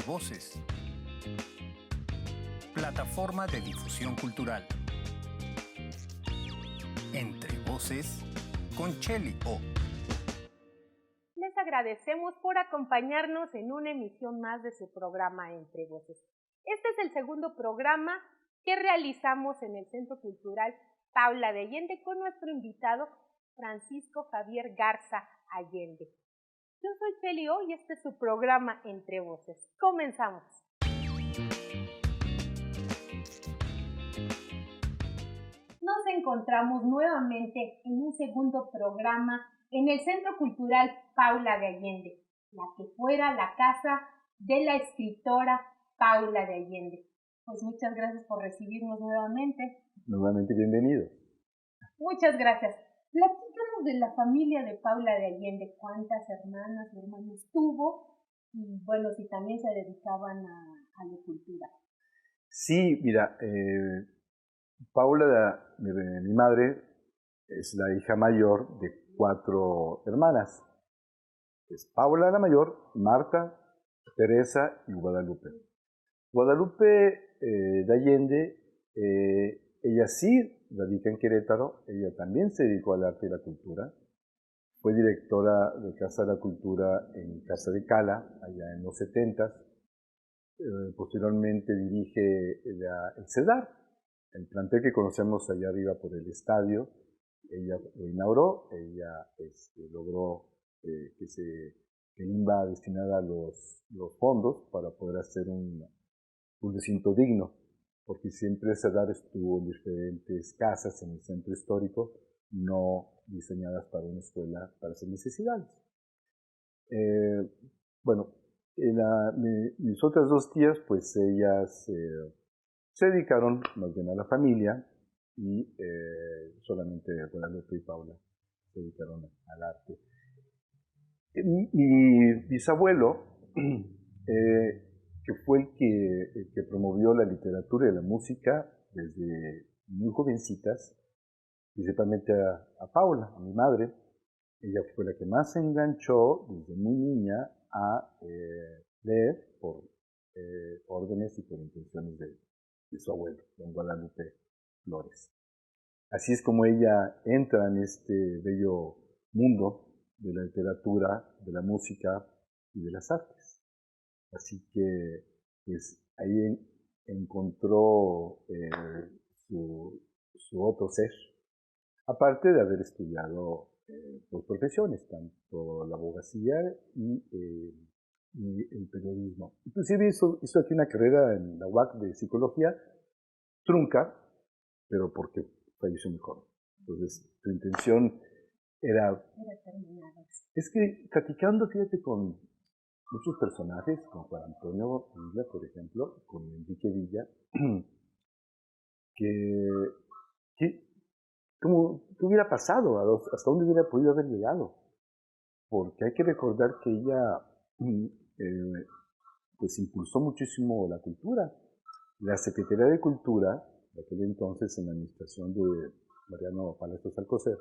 Voces, plataforma de difusión cultural. Entre Voces con Cheli O. Les agradecemos por acompañarnos en una emisión más de su programa Entre Voces. Este es el segundo programa que realizamos en el Centro Cultural Paula de Allende con nuestro invitado Francisco Javier Garza Allende. Yo soy Cheli O y este es su programa Entre Voces. Comenzamos. Nos encontramos nuevamente en un segundo programa en el Centro Cultural Paula de Allende, la que fuera la casa de la escritora Paula de Allende. Pues muchas gracias por recibirnos nuevamente. Nuevamente bienvenido. Muchas gracias. Platícanos de la familia de Paula de Allende, cuántas hermanas o hermanos tuvo y bueno, si también se dedicaban a la cultura. Sí, mira, Paula, mi madre, es la hija mayor de 4 hermanas. Es Paula la mayor, Marta, Teresa y Guadalupe. Guadalupe de Allende, ella sí radica en Querétaro, ella también se dedicó al arte y la cultura. Fue directora de Casa de la Cultura en Casa de Cala, allá en los 70s. Posteriormente dirige el CEDAR, el plantel que conocemos allá arriba por el estadio. Ella lo inauguró, ella logró que el INBA destinara los fondos para poder hacer un recinto digno, porque siempre el CEDAR estuvo en diferentes casas en el centro histórico, no diseñadas para una escuela para sus necesidades. Bueno, mis otras 2 tías, pues ellas se dedicaron más bien a la familia y solamente Guadalupe y Paula se dedicaron al arte. Mi bisabuelo, que fue el que promovió la literatura y la música desde muy jovencitas, principalmente a Paula, a mi madre. Ella fue la que más se enganchó desde muy niña a leer por órdenes y por intenciones de su abuelo, don Guadalupe Flores. Así es como ella entra en este bello mundo de la literatura, de la música y de las artes. Así que pues ahí encontró su otro ser, aparte de haber estudiado por profesiones, tanto la abogacía y el periodismo. Inclusive hizo aquí una carrera en la UAC de psicología, trunca, pero porque falleció muy joven. Entonces, su intención era terminar. Es que platicando, fíjate, con muchos personajes, con Juan Antonio Villa, por ejemplo, con Enrique Villa, que ¿cómo, qué hubiera pasado? ¿Hasta dónde hubiera podido haber llegado? Porque hay que recordar que ella pues impulsó muchísimo la cultura. La Secretaría de Cultura, de aquel entonces en la administración de Mariano Palacios Alcocer,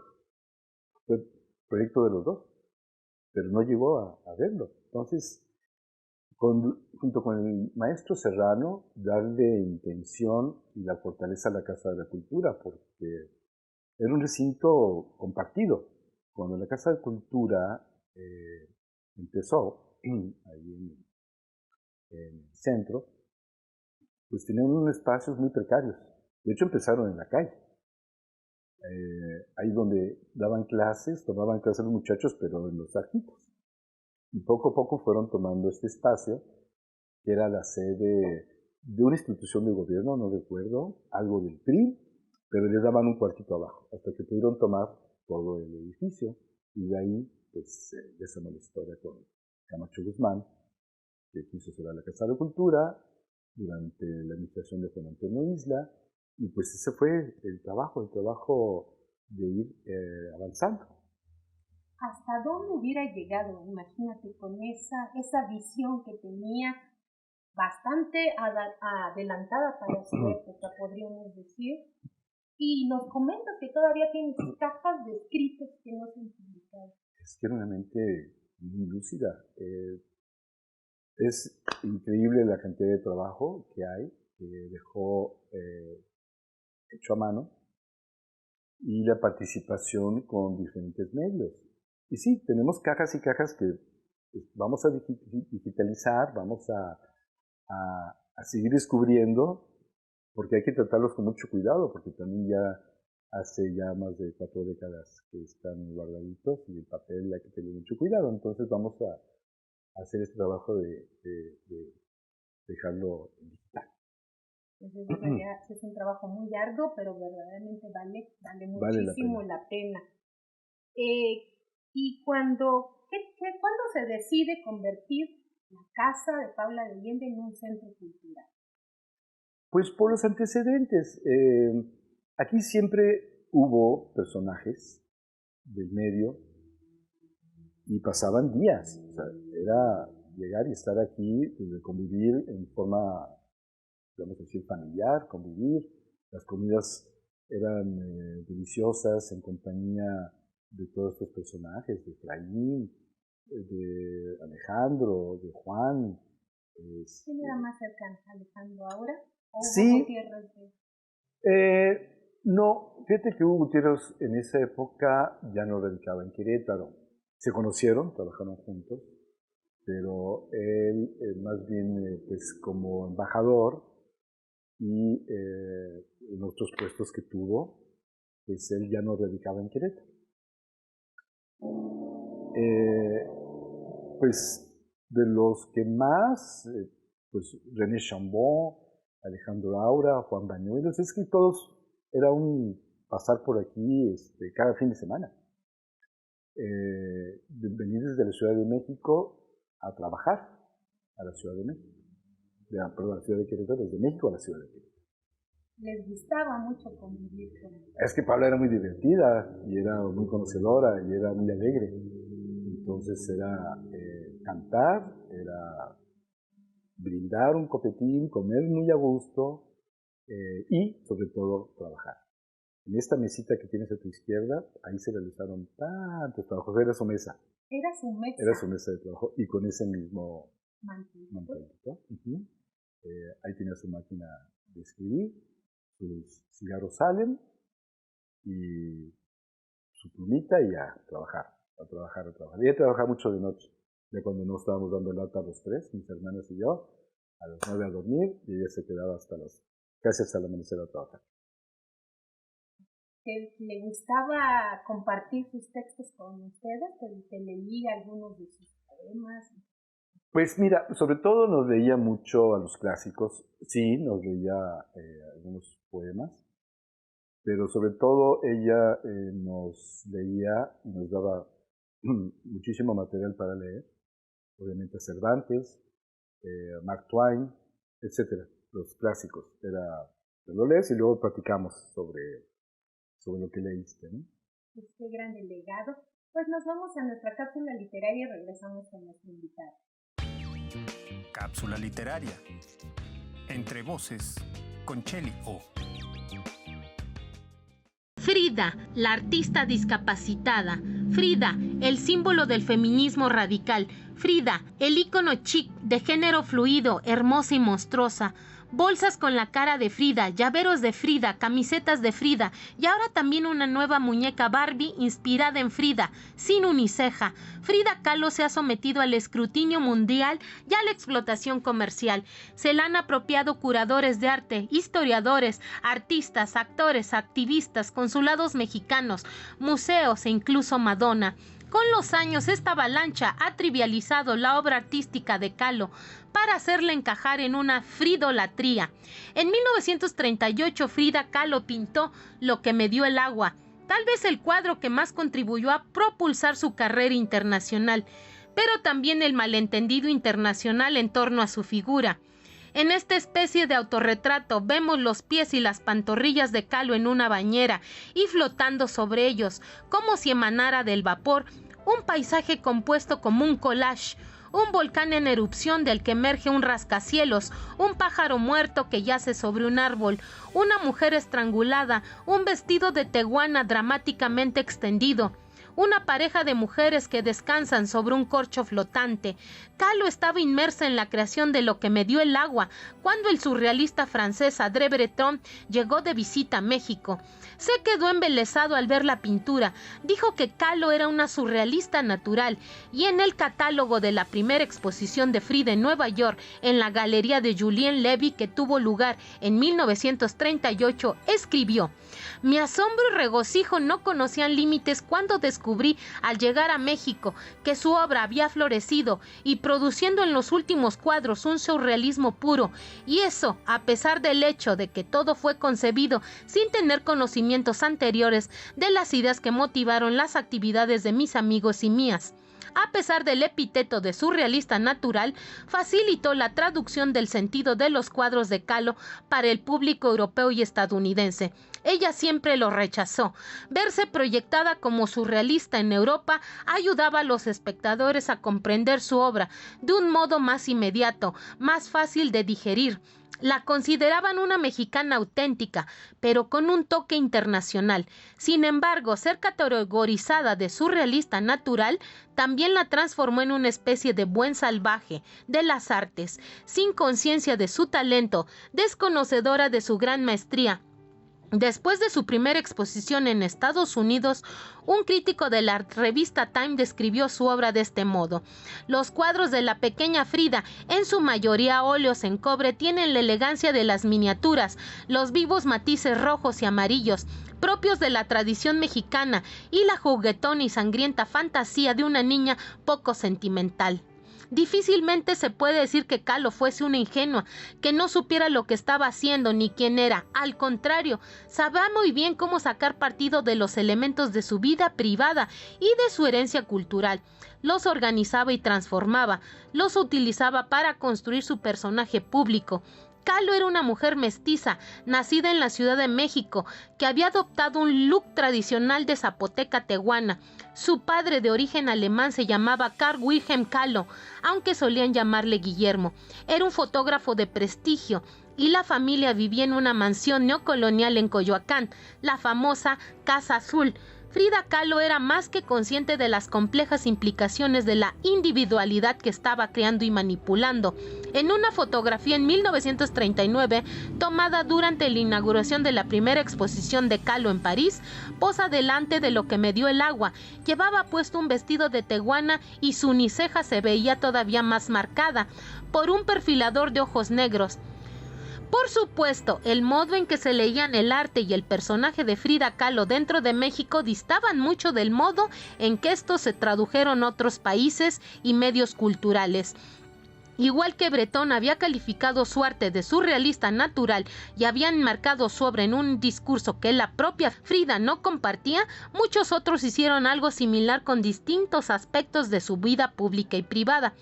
fue proyecto de los dos, pero no llegó a verlo. Entonces, junto con el maestro Serrano, darle intención y la fortaleza a la Casa de la Cultura, porque era un recinto compartido. Cuando la Casa de Cultura empezó, ahí en el centro, pues tenían unos espacios muy precarios. De hecho, empezaron en la calle. Ahí donde daban clases, tomaban clases los muchachos, pero en los arquitos. Y poco a poco fueron tomando este espacio, que era la sede de una institución de gobierno, no recuerdo, algo del PRI, pero les daban un cuartito abajo, hasta que pudieron tomar todo el edificio. Y de ahí, pues, ya sabemos la historia con Camacho Guzmán, que quiso cerrar la Casa de Cultura durante la administración de Juan Antonio Isla, y pues ese fue el trabajo de ir avanzando. ¿Hasta dónde hubiera llegado? Imagínate, con esa visión que tenía, bastante adelantada para su época, podríamos decir. Y nos comentas que todavía tienes cajas de escritos que no se han publicado. Es que era una mente muy lúcida. Es increíble la cantidad de trabajo que hay, que dejó hecho a mano, y la participación con diferentes medios. Y sí, tenemos cajas y cajas que vamos a digitalizar, vamos a seguir descubriendo, porque hay que tratarlos con mucho cuidado, porque también ya hace ya más de 4 décadas que están guardaditos y el papel hay que tener mucho cuidado. Entonces vamos a hacer este trabajo de dejarlo en digital. Entonces, es un trabajo muy arduo, pero verdaderamente vale muchísimo la pena. Y ¿cuándo se decide convertir la casa de Paula de Allende en un centro cultural? Pues por los antecedentes. Aquí siempre hubo personajes del medio y pasaban días. O sea, era llegar y estar aquí, convivir en forma, vamos a decir, familiar, convivir. Las comidas eran deliciosas en compañía de todos estos personajes, de Efraín, de Alejandro, de Juan. ¿Quién era más cercano, Alejandro ahora? ¿O sí. Gutiérrez? No, fíjate que Hugo Gutiérrez en esa época ya no radicaba en Querétaro. Se conocieron, trabajaron juntos, pero él más bien pues como embajador y en otros puestos que tuvo, pues él ya no radicaba en Querétaro. Pues de los que más, pues René Chambon, Alejandro Aura, Juan Bañuelos, es que todos era un pasar por aquí cada fin de semana. Venir desde la Ciudad de México a trabajar a la Ciudad de México. Perdón, a la Ciudad de Querétaro, desde México a la Ciudad de Querétaro. Les gustaba mucho convivir con él. Es que Paula era muy divertida y era muy conocedora y era muy alegre. Entonces era cantar, era brindar un copetín, comer muy a gusto y sobre todo trabajar. En esta mesita que tienes a tu izquierda, ahí se realizaron tantos trabajos. Era su mesa. Era su mesa. Era su mesa de trabajo y con ese mismo mantellito. Ahí tenía su máquina de escribir, sus cigarros salen y su plumita y a trabajar. Y ella trabajaba mucho de noche, de cuando no estábamos dando lata a los tres, mis hermanas y yo, a las 9 a dormir, y ella se quedaba casi hasta el amanecer a trabajar. ¿Le gustaba compartir sus textos con ustedes? ¿Te leía algunos de sus poemas? Pues mira, sobre todo nos leía mucho a los clásicos, sí, nos leía algunos poemas, pero sobre todo ella nos leía y nos daba muchísimo material para leer, obviamente a Cervantes, Mark Twain, etcétera, los clásicos. Lo lees y luego platicamos sobre lo que leíste, ¿no? Pues qué grande legado. Pues nos vamos a nuestra cápsula literaria y regresamos con nuestro invitado. Cápsula literaria. Entre voces con Cheli O. Frida, la artista discapacitada. Frida, el símbolo del feminismo radical. Frida, el ícono chic de género fluido, hermosa y monstruosa. Bolsas con la cara de Frida, llaveros de Frida, camisetas de Frida y ahora también una nueva muñeca Barbie inspirada en Frida, sin uniceja. Frida Kahlo se ha sometido al escrutinio mundial y a la explotación comercial. Se la han apropiado curadores de arte, historiadores, artistas, actores, activistas, consulados mexicanos, museos e incluso Madonna. Con los años, esta avalancha ha trivializado la obra artística de Kahlo para hacerla encajar en una fridolatría. En 1938, Frida Kahlo pintó Lo que me dio el agua, tal vez el cuadro que más contribuyó a propulsar su carrera internacional, pero también el malentendido internacional en torno a su figura. En esta especie de autorretrato vemos los pies y las pantorrillas de Kahlo en una bañera y flotando sobre ellos, como si emanara del vapor, un paisaje compuesto como un collage, un volcán en erupción del que emerge un rascacielos, un pájaro muerto que yace sobre un árbol, una mujer estrangulada, un vestido de teguana dramáticamente extendido, una pareja de mujeres que descansan sobre un corcho flotante. Kahlo estaba inmersa en la creación de Lo que me dio el agua, cuando el surrealista francés André Breton llegó de visita a México. Se quedó embelesado al ver la pintura. Dijo que Kahlo era una surrealista natural, y en el catálogo de la primera exposición de Frida en Nueva York, en la galería de Julien Levy, que tuvo lugar en 1938, escribió: mi asombro y regocijo no conocían límites cuando descubrí al llegar a México que su obra había florecido y produciendo en los últimos cuadros un surrealismo puro, y eso a pesar del hecho de que todo fue concebido sin tener conocimientos anteriores de las ideas que motivaron las actividades de mis amigos y mías. A pesar del epíteto de surrealista natural, facilitó la traducción del sentido de los cuadros de Kahlo para el público europeo y estadounidense. Ella siempre lo rechazó. Verse proyectada como surrealista en Europa ayudaba a los espectadores a comprender su obra de un modo más inmediato, más fácil de digerir. La consideraban una mexicana auténtica, pero con un toque internacional. Sin embargo, ser categorizada de surrealista natural también la transformó en una especie de buen salvaje de las artes, sin conciencia de su talento, desconocedora de su gran maestría. Después de su primera exposición en Estados Unidos, un crítico de la revista Time describió su obra de este modo: los cuadros de la pequeña Frida, en su mayoría óleos en cobre, tienen la elegancia de las miniaturas, los vivos matices rojos y amarillos, propios de la tradición mexicana, y la juguetona y sangrienta fantasía de una niña poco sentimental. Difícilmente se puede decir que Kahlo fuese una ingenua, que no supiera lo que estaba haciendo ni quién era. Al contrario, sabía muy bien cómo sacar partido de los elementos de su vida privada y de su herencia cultural. Los organizaba y transformaba, los utilizaba para construir su personaje público. Kahlo era una mujer mestiza, nacida en la Ciudad de México, que había adoptado un look tradicional de zapoteca tehuana. Su padre, de origen alemán, se llamaba Carl Wilhelm Kahlo, aunque solían llamarle Guillermo. Era un fotógrafo de prestigio, y la familia vivía en una mansión neocolonial en Coyoacán, la famosa Casa Azul. Frida Kahlo era más que consciente de las complejas implicaciones de la individualidad que estaba creando y manipulando. En una fotografía en 1939, tomada durante la inauguración de la primera exposición de Kahlo en París, posa delante de Lo que me dio el agua. Llevaba puesto un vestido de tehuana y su uniceja se veía todavía más marcada por un perfilador de ojos negros. Por supuesto, el modo en que se leían el arte y el personaje de Frida Kahlo dentro de México distaban mucho del modo en que estos se tradujeron a otros países y medios culturales. Igual que Breton había calificado su arte de surrealista natural y había enmarcado su obra en un discurso que la propia Frida no compartía, muchos otros hicieron algo similar con distintos aspectos de su vida pública y privada.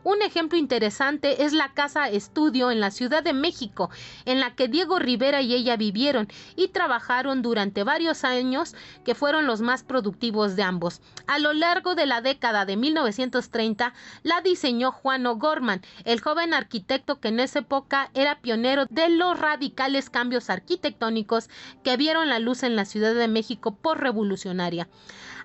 Un ejemplo interesante es la casa estudio en la Ciudad de México, en la que Diego Rivera y ella vivieron y trabajaron durante varios años, que fueron los más productivos de ambos. A lo largo de la década de 1930, la diseñó Juan O'Gorman, el joven arquitecto que en esa época era pionero de los radicales cambios arquitectónicos que vieron la luz en la Ciudad de México revolucionaria.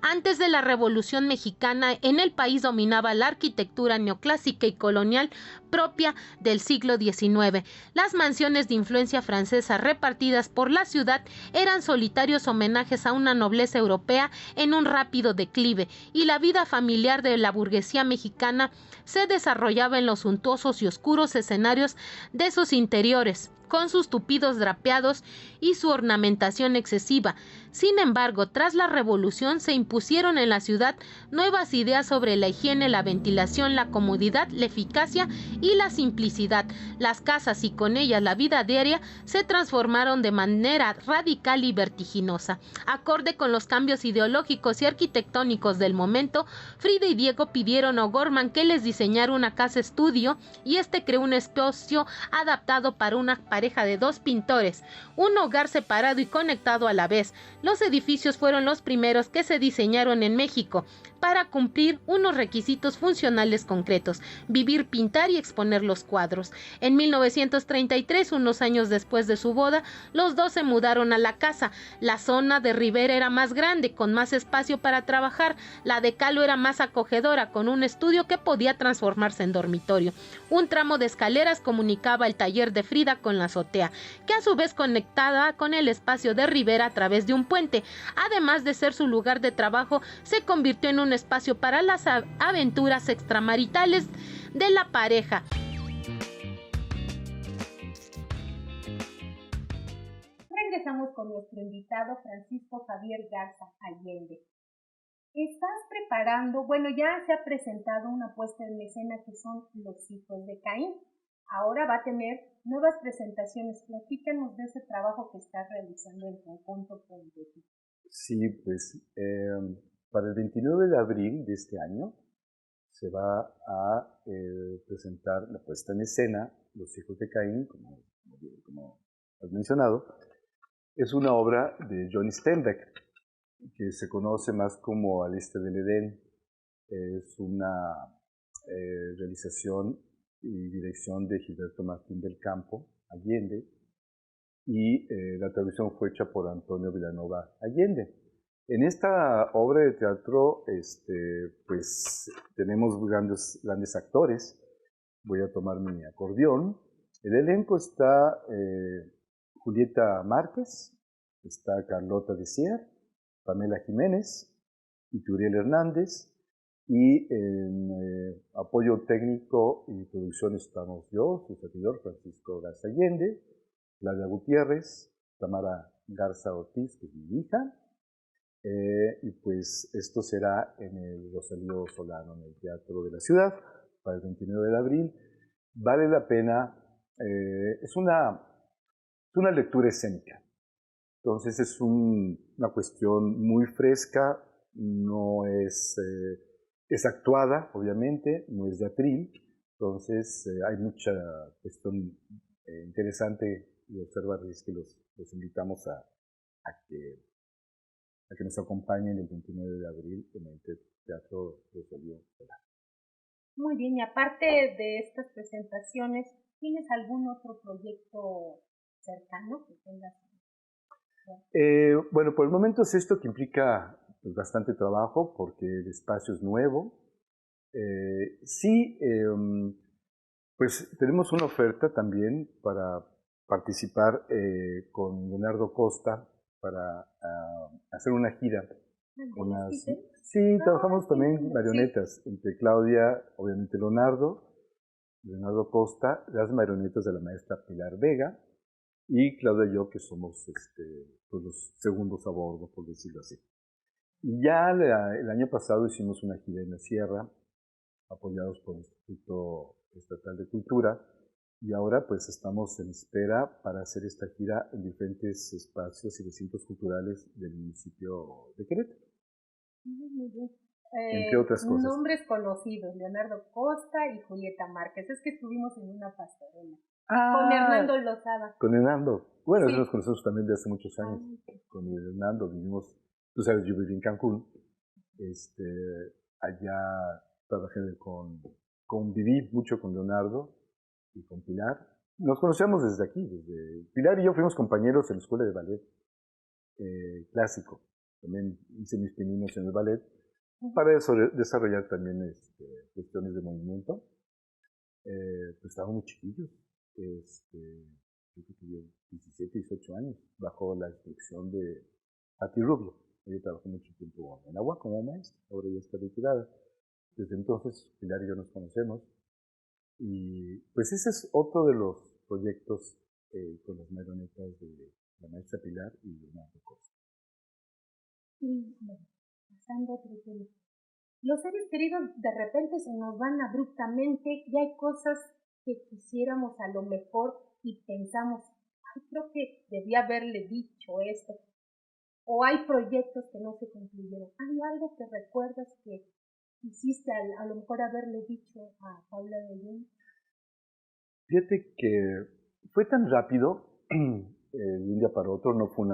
Antes de la Revolución Mexicana, en el país dominaba la arquitectura neoclásica y colonial propia del siglo XIX. Las mansiones de influencia francesa repartidas por la ciudad eran solitarios homenajes a una nobleza europea en un rápido declive, y la vida familiar de la burguesía mexicana se desarrollaba en los suntuosos y oscuros escenarios de sus interiores, con sus tupidos drapeados y su ornamentación excesiva. Sin embargo, tras la revolución se impusieron en la ciudad nuevas ideas sobre la higiene, la ventilación, la comodidad, la eficacia y la simplicidad. Las casas y con ellas la vida diaria se transformaron de manera radical y vertiginosa. Acorde con los cambios ideológicos y arquitectónicos del momento, Frida y Diego pidieron a O'Gorman que les diseñara una casa estudio, y este creó un espacio adaptado para una pareja de dos pintores, un hogar separado y conectado a la vez. Los edificios fueron los primeros que se diseñaron en México. para cumplir unos requisitos funcionales concretos: vivir, pintar y exponer los cuadros. En 1933, unos años después de su boda, los dos se mudaron a la casa. La zona de Rivera era más grande, con más espacio para trabajar. La de Kahlo era más acogedora, con un estudio que podía transformarse en dormitorio. Un tramo de escaleras comunicaba el taller de Frida con la azotea, que a su vez conectada con el espacio de Rivera a través de un puente. Además de ser su lugar de trabajo, se convirtió en un espacio para las aventuras extramaritales de la pareja. Regresamos con nuestro invitado Francisco Javier Garza Allende. Estás preparando, bueno, ya se ha presentado una puesta en escena que son Los Hijos de Caín. Ahora va a tener nuevas presentaciones. Platícanos de ese trabajo que estás realizando en conjunto con Betty. Sí, pues para el 29 de abril de este año se va a presentar la puesta en escena Los Hijos de Caín, como has mencionado. Es una obra de Johnny Steinbeck, que se conoce más como Al Este del Edén. Es una realización y dirección de Gilberto Martín del Campo Allende, y la traducción fue hecha por Antonio Vilanova Allende. En esta obra de teatro pues tenemos grandes actores. Voy a tomar mi acordeón. El elenco está Julieta Márquez, está Carlota Desier, Pamela Jiménez, Ituriel Hernández, y en apoyo técnico y producción estamos yo, su servidor Francisco Garza Allende, Claudia Gutiérrez, Tamara Garza Ortiz, que es mi hija, y pues esto será en el Rosalío Solano, en el Teatro de la Ciudad, para el 29 de abril. Vale la pena, es una lectura escénica. Entonces es una cuestión muy fresca, no es actuada, obviamente, no es de atril. Entonces hay mucha cuestión interesante de observar, y es que los invitamos a que nos acompañen el 29 de abril en el Teatro Rosalío Solano. Muy bien, y aparte de estas presentaciones, ¿tienes algún otro proyecto cercano que tengas? Bueno, por el momento es esto, que implica pues bastante trabajo porque el espacio es nuevo. Pues tenemos una oferta también para participar con Leonardo Costa para hacer una gira. Sí, trabajamos también marionetas, entre Claudia, obviamente Leonardo Costa, las marionetas de la maestra Pilar Vega, y Claudia y yo, que somos pues los segundos a bordo, por decirlo así. Y ya el año pasado hicimos una gira en la sierra, apoyados por el Instituto Estatal de Cultura, y ahora pues estamos en espera para hacer esta gira en diferentes espacios y recintos culturales del municipio de Querétaro. Muy bien. Entre otras cosas. Nombres conocidos: Leonardo Costa y Julieta Márquez. Es que estuvimos en una pastorela. Con Hernando Lozada. Con Hernando. Bueno, sí. Nos conocemos también de hace muchos años. Con Hernando vivimos, tú sabes, yo viví en Cancún. Allá trabajé conviví mucho con Leonardo y con Pilar. Nos conocemos desde aquí, Pilar y yo fuimos compañeros en la escuela de ballet clásico. También hice mis pininos en el ballet para desarrollar también cuestiones de movimiento. Pues estábamos muy chiquillos. Yo creo que yo 17, 18 años, bajo la instrucción de Pati Rubio. Ella trabajó mucho tiempo en Agua como maestra, ahora ya está retirada. Desde entonces, Pilar y yo nos conocemos. Y pues ese es otro de los proyectos con las marionetas de la maestra Pilar y Leonardo Costa. Y bueno, pasando a otro tema. Los seres queridos de repente se nos van abruptamente y hay cosas que quisiéramos a lo mejor y pensamos, ay, creo que debía haberle dicho esto. O hay proyectos que no se concluyeron. ¿Hay algo que recuerdas que quisiste a lo mejor haberle dicho a Paula de León? Fíjate que fue tan rápido, de un día para otro. No fue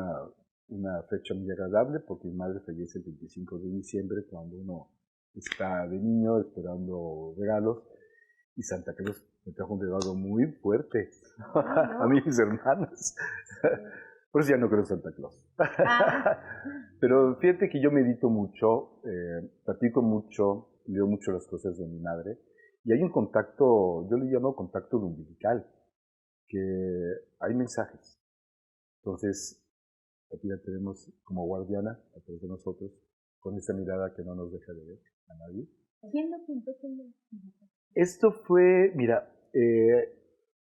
una fecha muy agradable porque mi madre fallece el 25 de diciembre, cuando uno está de niño esperando regalos y Santa Claus me trajo un regalo muy fuerte a mí y mis hermanos. Por eso ya no creo en Santa Claus. Pero fíjate que yo medito mucho, platico mucho, leo mucho las cosas de mi madre y hay un contacto, yo le llamo contacto umbilical, que hay mensajes. Entonces, aquí la tenemos como guardiana a través de nosotros, con esa mirada que no nos deja de ver a nadie. ¿Quién lo pintó? Esto fue, mira,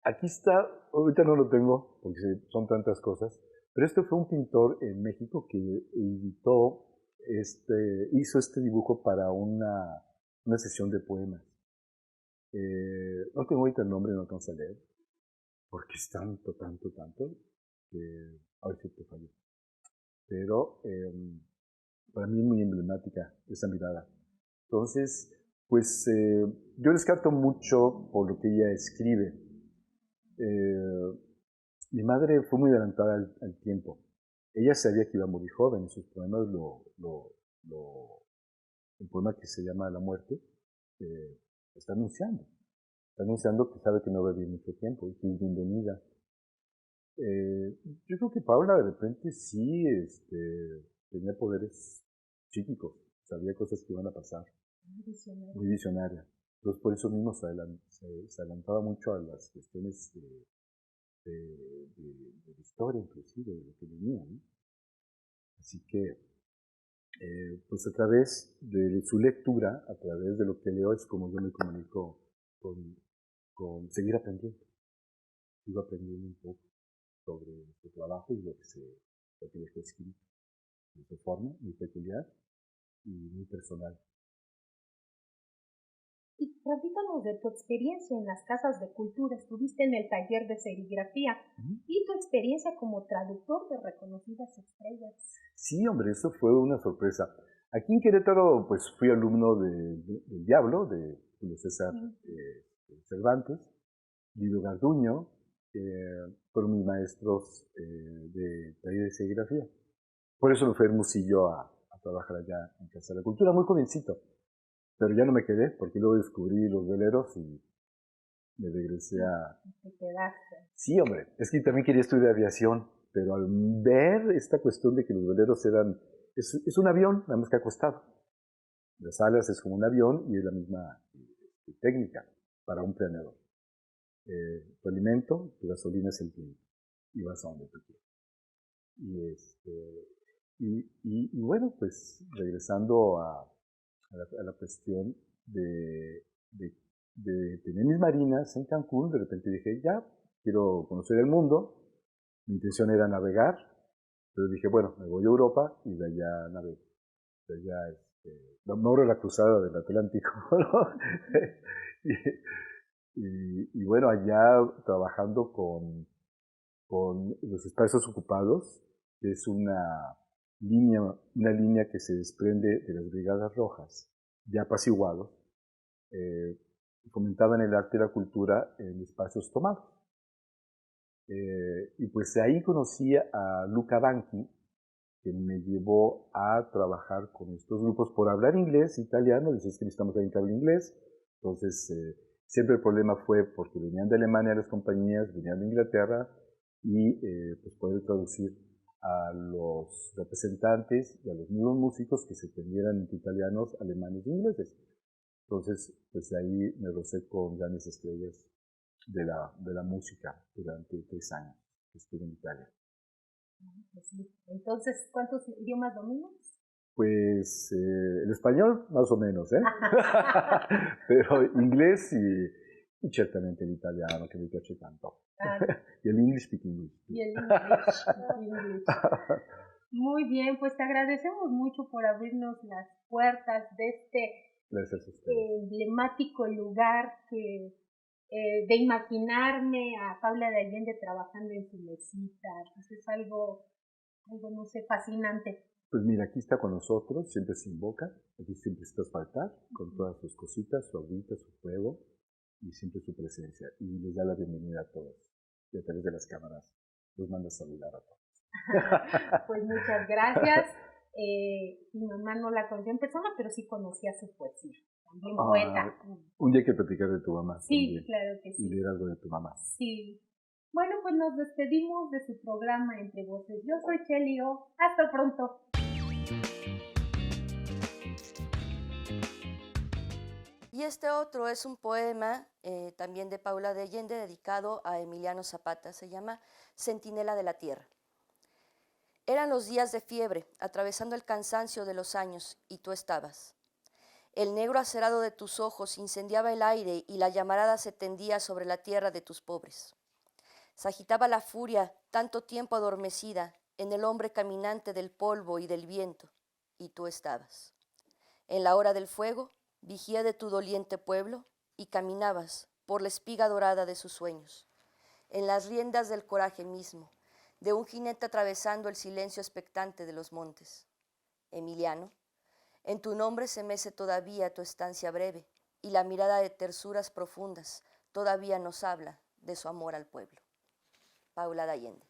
aquí está, ahorita no lo tengo porque son tantas cosas, pero este fue un pintor en México que hizo este dibujo para una sesión de poemas. No tengo ahorita el nombre, no alcanzo a leer, porque es tanto, que a ver si te fallo. Pero para mí es muy emblemática esa mirada. Entonces, pues yo rescato mucho por lo que ella escribe. Mi madre fue muy adelantada al tiempo. Ella sabía que iba a morir joven. En sus poemas, el poema que se llama La muerte, está anunciando. Está anunciando que sabe que no va a vivir mucho tiempo y que es bienvenida. Yo creo que Paula de repente sí tenía poderes psíquicos, sabía cosas que iban a pasar. Muy visionaria. Entonces por eso mismo se adelantaba mucho a las cuestiones de la historia, inclusive, de lo que venía, ¿no? Así que, pues a través de su lectura, a través de lo que leo, es como yo me comunico con seguir aprendiendo. Sigo aprendiendo un poco sobre su trabajo y lo que dejó escrito. De su forma muy peculiar y muy personal. Y platícanos de tu experiencia en las casas de cultura. Estuviste en el taller de serigrafía y tu experiencia como traductor de reconocidas estrellas. Sí, hombre, eso fue una sorpresa. Aquí en Querétaro, pues fui alumno del Diablo, de Julio César Cervantes, Livio Garduño, fueron mis maestros de taller de serigrafía. Por eso me fui a Hermosillo a trabajar allá en Casa de la Cultura, muy jovencito. Pero ya no me quedé, porque luego descubrí los veleros y me regresé a... ¿Te quedaste? Sí, hombre, es que también quería estudiar aviación, pero al ver esta cuestión de que los veleros eran... Es un avión, nada más que acostado. Las alas es como un avión y es la misma técnica para un planeador. Tu alimento, tu gasolina es el tiempo. Y vas a donde tú quieras. Y bueno, pues regresando a la cuestión de tener mis marinas en Cancún, de repente dije, ya, quiero conocer el mundo. Mi intención era navegar, pero dije, bueno, me voy a Europa y de allá navego. De allá, me abro la cruzada del Atlántico, ¿no? y bueno, allá trabajando con los espacios ocupados, que es una línea que se desprende de las Brigadas Rojas, ya apaciguados, fomentaban el arte y la cultura en espacios tomados. Y pues ahí conocí a Luca Banchi, que me llevó a trabajar con estos grupos por hablar inglés, italiano. Dices que necesitamos alguien que hable inglés. Entonces, siempre el problema fue porque venían de Alemania las compañías, venían de Inglaterra, y pues poder traducir a los representantes y a los mismos músicos que se entendieran entre italianos, alemanes e ingleses. Entonces, pues ahí me rocé con grandes estrellas de la música durante 3 años que estuve en Italia. Entonces, ¿cuántos idiomas dominas? Pues el español más o menos, ¿eh? Pero inglés y certamente el italiano, que mi piace tanto. Y el English speaking English. Y el English. Muy bien, pues te agradecemos mucho por abrirnos las puertas de este emblemático lugar que de imaginarme a Paula de Allende trabajando en su mesita. Pues es algo, no sé, fascinante. Pues mira, aquí está con nosotros, siempre se invoca, aquí siempre está a faltar, con todas sus cositas, su agüita, su fuego y siempre su presencia. Y les da la bienvenida a todos. Y a través de las cámaras los manda a saludar a todos. Pues muchas gracias. Mi mamá no la conocía en persona, pero sí conocía su poesía. También poeta. Un día hay que platicar de tu mamá. Sí, también, claro que sí. y leer algo de tu mamá. Sí. Bueno, pues nos despedimos de su programa Entre Voces. Yo soy Cheli O. Hasta pronto. Y este otro es un poema también de Paula de Allende dedicado a Emiliano Zapata. Se llama Centinela de la Tierra. Eran los días de fiebre, atravesando el cansancio de los años, y tú estabas. El negro acerado de tus ojos incendiaba el aire y la llamarada se tendía sobre la tierra de tus pobres. Se agitaba la furia, tanto tiempo adormecida, en el hombre caminante del polvo y del viento, y tú estabas. En la hora del fuego, vigía de tu doliente pueblo, y caminabas por la espiga dorada de sus sueños, en las riendas del coraje mismo, de un jinete atravesando el silencio expectante de los montes. Emiliano, en tu nombre se mece todavía tu estancia breve, y la mirada de tersuras profundas todavía nos habla de su amor al pueblo. Paula de Allende.